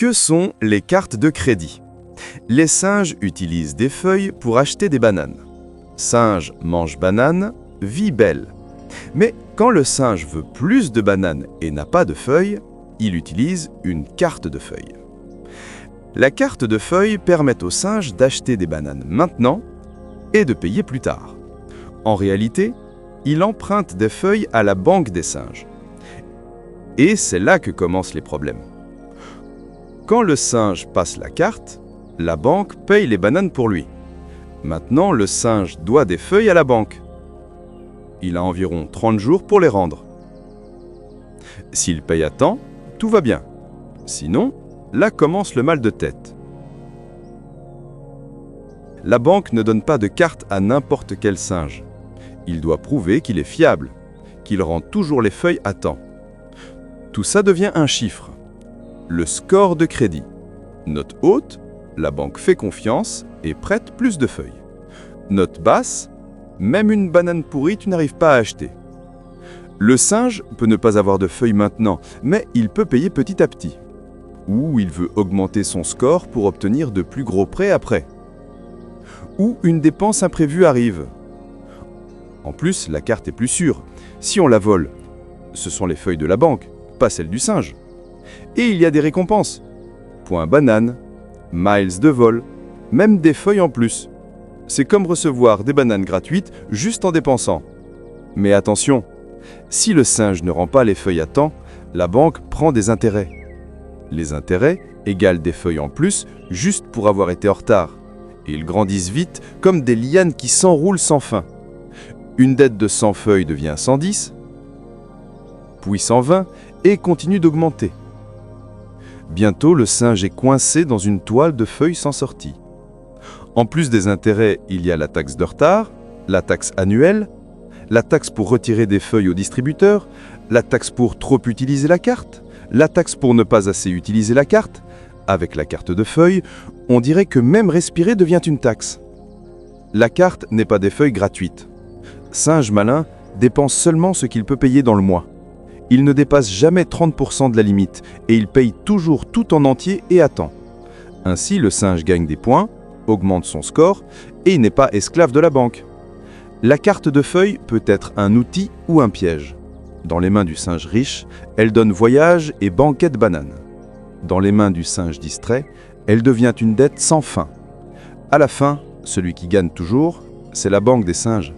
Que sont les cartes de crédit? Les singes utilisent des feuilles pour acheter des bananes. Singe mange banane, vie belle. Mais quand le singe veut plus de bananes et n'a pas de feuilles, il utilise une carte de feuilles. La carte de feuilles permet au singe d'acheter des bananes maintenant et de payer plus tard. En réalité, il emprunte des feuilles à la banque des singes. Et c'est là que commencent les problèmes. Quand le singe passe la carte, la banque paye les bananes pour lui. Maintenant, le singe doit des feuilles à la banque. Il a environ 30 jours pour les rendre. S'il paye à temps, tout va bien. Sinon, là commence le mal de tête. La banque ne donne pas de carte à n'importe quel singe. Il doit prouver qu'il est fiable, qu'il rend toujours les feuilles à temps. Tout ça devient un chiffre. Le score de crédit. Note haute, la banque fait confiance et prête plus de feuilles. Note basse, même une banane pourrie tu n'arrives pas à acheter. Le singe peut ne pas avoir de feuilles maintenant, mais il peut payer petit à petit. Ou il veut augmenter son score pour obtenir de plus gros prêts après. Ou une dépense imprévue arrive. En plus, la carte est plus sûre. Si on la vole, ce sont les feuilles de la banque, pas celles du singe. Et il y a des récompenses. Points banane, miles de vol, même des feuilles en plus. C'est comme recevoir des bananes gratuites juste en dépensant. Mais attention, si le singe ne rend pas les feuilles à temps, la banque prend des intérêts. Les intérêts égalent des feuilles en plus juste pour avoir été en retard. Et ils grandissent vite comme des lianes qui s'enroulent sans fin. Une dette de 100 feuilles devient 110, puis 120 et continue d'augmenter. Bientôt, le singe est coincé dans une toile de feuilles sans sortie. En plus des intérêts, il y a la taxe de retard, la taxe annuelle, la taxe pour retirer des feuilles au distributeur, la taxe pour trop utiliser la carte, la taxe pour ne pas assez utiliser la carte. Avec la carte de feuilles, on dirait que même respirer devient une taxe. La carte n'est pas des feuilles gratuites. Singe malin dépense seulement ce qu'il peut payer dans le mois. Il ne dépasse jamais 30% de la limite et il paye toujours tout en entier et à temps. Ainsi, le singe gagne des points, augmente son score et il n'est pas esclave de la banque. La carte de feuilles peut être un outil ou un piège. Dans les mains du singe riche, elle donne voyage et banquet de bananes. Dans les mains du singe distrait, elle devient une dette sans fin. À la fin, celui qui gagne toujours, c'est la banque des singes.